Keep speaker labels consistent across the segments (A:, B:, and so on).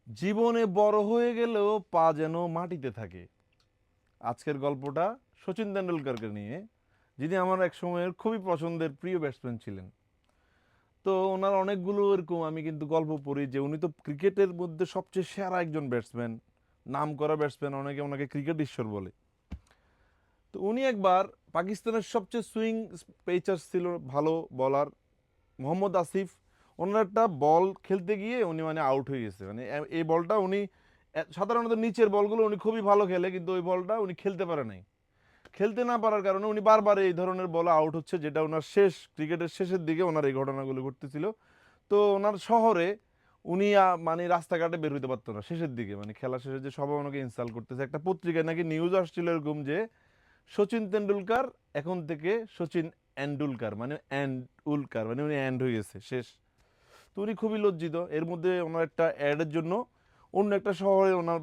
A: জীবনে বড় হয়ে গেলেও পা যেন মাটিতে থাকে। আজকের গল্পটা সচিন তেন্ডুলকরকে নিয়ে, যিনি আমার এক সময়ের খুবই পছন্দের প্রিয় ব্যাটসম্যান ছিলেন। তো ওনার অনেকগুলো এরকম আমি কিন্তু গল্প পড়ি যে উনি তো ক্রিকেটের মধ্যে সবচেয়ে সেরা একজন ব্যাটসম্যান, নাম করা ব্যাটসম্যান, অনেকে ওনাকে ক্রিকেট ঈশ্বর বলে। তো উনি একবার পাকিস্তানের সবচেয়ে সুইং পেসার ছিল, ভালো বলার মোহাম্মদ আসিফ, ওনার একটা বল খেলতে গিয়ে উনি মানে আউট হয়ে গেছে। মানে এই বলটা উনি সাধারণত নিচের বলগুলো উনি খুবই ভালো খেলে, কিন্তু ওই বলটা উনি খেলতে পারে নাই। খেলতে না পারার কারণে উনি বারবার এই ধরনের বলে আউট হচ্ছে, যেটা ওনার শেষ ক্রিকেটের শেষের দিকে ওনার এই ঘটনাগুলো ঘটতেছিল। তো ওনার শহরে উনি মানে রাস্তাঘাটে বের হইতে পারতো না শেষের দিকে, মানে খেলা শেষে যে সবাই ওনাকে ইনসাল্ট করতেছে। একটা পত্রিকায় নাকি নিউজ আসছিল এরকম যে সচিন তেন্ডুলকার এখন থেকে সচিন এন্ডুলকার, মানে উলকার, মানে উনি এন্ড হয়ে গেছে, শেষ। তো উনি খুবই লজ্জিত। এর মধ্যে ওনার একটা অ্যাডের জন্য অন্য একটা শহরে ওনার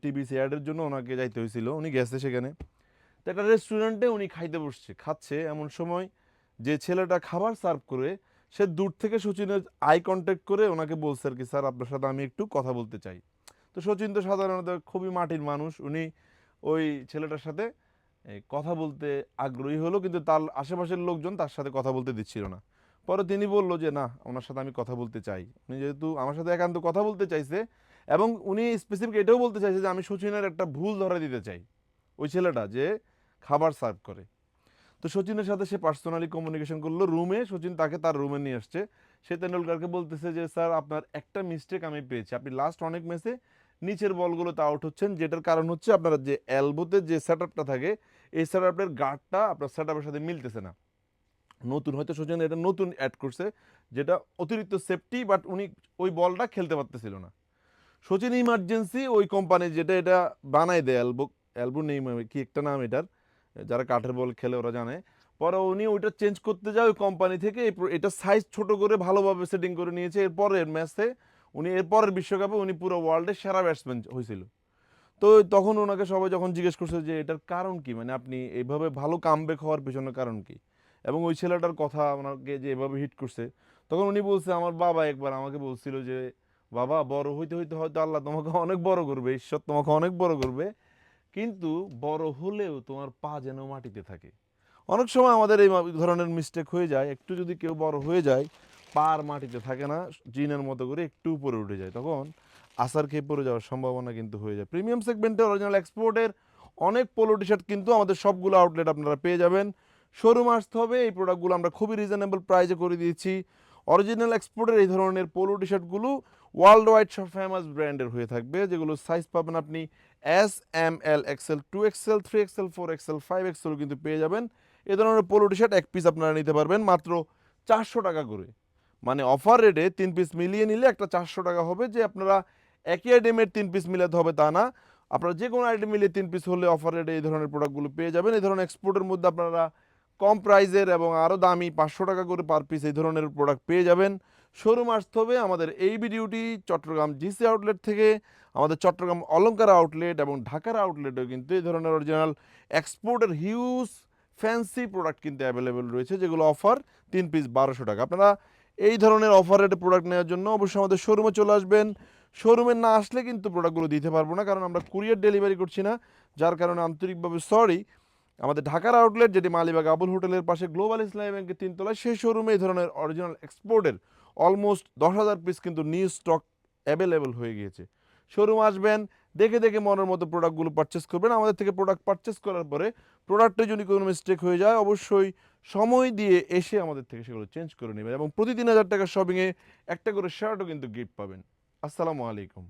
A: টিভিসি অ্যাডের জন্য ওনাকে যাইতে হয়েছিল, উনি গেছে সেখানে। তো একটা রেস্টুরেন্টে উনি খাইতে বসছে, খাচ্ছে, এমন সময় যে ছেলেটা খাবার সার্ভ করে সে দূর থেকে সচিনের আই কন্ট্যাক্ট করে ওনাকে বলছে আর কি, স্যার আপনার সাথে আমি একটু কথা বলতে চাই। তো সচিন তো সাধারণত খুবই মাটির মানুষ, উনি ওই ছেলেটার সাথে কথা বলতে আগ্রহী হলো, কিন্তু তার আশেপাশের লোকজন তার সাথে কথা বলতে দিচ্ছিল না। পরে তিনি বলল যে না, ওনার সাথে আমি কথা বলতে চাই। উনি যেহেতু আমার সাথে একান্ত কথা বলতে চাইছে, এবং উনি স্পেসিফিক এটাও বলতে চাইছে যে আমি সচিনের একটা ভুল ধরা দিতে চাই, ওই ছেলেটা যে খাবার সার্ভ করে। তো সচিনের সাথে সে পার্সোনালি কমিউনিকেশন করলো রুমে, সচিন তাকে তার রুমে নিয়ে আসছে। সে তেন্ডুলকারকে বলতেছে যে স্যার আপনার একটা মিস্টেক আমি পেয়েছি, আপনি লাস্ট অনেক ম্যাচে নিচের বলগুলোতে আউট হচ্ছেন, যেটার কারণ হচ্ছে আপনার যে এলবোতে যে সেট আপটা থাকে, এই সেট আপের গার্ডটা আপনার সেট আপের সাথে মিলতেছে না। নতুন হয়তো সচিন এটা নতুন অ্যাড করছে, যেটা অতিরিক্ত সেফটি, বাট উনি ওই বলটা খেলতে পারতেছিল না। সচিন ইমার্জেন্সি ওই কোম্পানি যেটা এটা বানাই দেয়, এলবো, এলবো নেই কি একটা নাম এটার, যারা কাঠের বল খেলে ওরা জানে। পরে উনি ওইটা চেঞ্জ করতে যায় ওই কোম্পানি থেকে, এটা সাইজ ছোট করে ভালোভাবে সেটিং করে নিয়েছে। এরপরের ম্যাচে উনি, এরপরের বিশ্বকাপে উনি পুরো ওয়ার্ল্ডের সেরা ব্যাটসম্যান হয়েছিল। তো তখন ওনাকে সবাই যখন জিজ্ঞেস করছে যে এটার কারণ কি, মানে আপনি এইভাবে ভালো কামব্যাক হওয়ার পেছনে কারণ কি, এবং ওই ছেলেটার কথা ওনাকে যে এভাবে হিট করছে, তখন উনি বলছে আমার বাবা একবার আমাকে বলছিল যে বাবা বড় হইতে হইতে হয়তো আল্লাহ তোমাকে অনেক বড় করবে, ঈশ্বর তোমাকে অনেক বড় করবে, কিন্তু বড় হলেও তোমার পা যেন মাটিতে থাকে। অনেক সময় আমাদের এই ধরনের মিস্টেক হয়ে যায়, একটু যদি কেউ বড় হয়ে যায়, পা আর মাটিতে থাকে না, জিনের মতো করে একটু উপরে উঠে যায়, তখন আসার খেয়ে পড়ে যাওয়ার সম্ভাবনা কিন্তু হয়ে যায়। প্রিমিয়াম সেগমেন্টের অরিজিনাল এক্সপোর্টের অনেক পোলো টি শার্ট কিন্তু আমাদের সবগুলো আউটলেট আপনারা পেয়ে যাবেন। শোরুম আসতে হবে, এই প্রোডাক্টগুলো আমরা খুবই রিজনেবল প্রাইসে করে দিয়েছি। অরিজিনাল এক্সপোর্টের এই ধরনের পোলো টি শার্টগুলো ওয়ার্ল্ড ওয়াইড সব ফেমাস ব্র্যান্ডের হয়ে থাকবে, যেগুলো সাইজ পাবেন আপনি এস, এম, এল, Excel, 2XL, 3XL, 4XL, 5XL কিন্তু পেয়ে যাবেন। এ ধরনের পোলো টি শার্ট এক পিস আপনারা নিতে পারবেন মাত্র 400 টাকা করে। মানে অফার রেটে 3 পিস মিলিয়ে নিলে একটা 400 টাকা হবে, যে আপনারা একই আইটেমের 3 পিস মিলাতে হবে তা না, আপনারা যে কোনো আইটেম মিলিয়ে 3 পিস হলে অফার রেটে এই ধরনের প্রোডাক্টগুলো পেয়ে যাবেন। এই ধরনের এক্সপোর্টের মধ্যে আপনারা কম প্রাইজের এবং আরও দামি 500 টাকা করে পার পিস এই ধরনের প্রোডাক্ট পেয়ে যাবেন। শোরুম আসতে হবে আমাদের এই ভিডিওটি চট্টগ্রাম জিসি আউটলেট থেকে, আমাদের চট্টগ্রাম অলঙ্কার আউটলেট এবং ঢাকার আউটলেটেও কিন্তু এই ধরনের অরিজিনাল এক্সপোর্টের হিউজ ফ্যান্সি প্রোডাক্ট কিন্তু অ্যাভেলেবেল রয়েছে, যেগুলো অফার 3 পিস 1200 টাকা। আপনারা এই ধরনের অফার রেটে প্রোডাক্ট নেওয়ার জন্য অবশ্যই আমাদের শোরুমে চলে আসবেন। শোরুমে না আসলে কিন্তু প্রোডাক্টগুলো দিতে পারবো না, কারণ আমরা কুরিয়ার ডেলিভারি করছি না, যার কারণে আন্তরিকভাবে সরি। আমাদের ঢাকার আউটলেট, যেটি মালিবাগ আবুল হোটেলের পাশে গ্লোবাল ইসলামী ব্যাংকের 3 তলায়, সেই শোরুমে এই ধরনের অরিজিনাল এক্সপোর্টের অলমোস্ট 10,000 পিস কিন্তু নিউ স্টক অ্যাভেলেবেল হয়ে গিয়েছে। শোরুম আসবেন, দেখে দেখে মনের মতো প্রোডাক্টগুলো পারচেস করবেন। আমাদের থেকে প্রোডাক্ট পারচেস করার পরে প্রোডাক্টে যদি কোনো মিস্টেক হয়ে যায়, অবশ্যই সময় দিয়ে এসে আমাদের থেকে সেগুলো চেঞ্জ করে নেবেন, এবং প্রতি 3,000 টাকার শপিংয়ে একটা করে শার্টও কিন্তু গিফট পাবেন। আসসালামু আলাইকুম।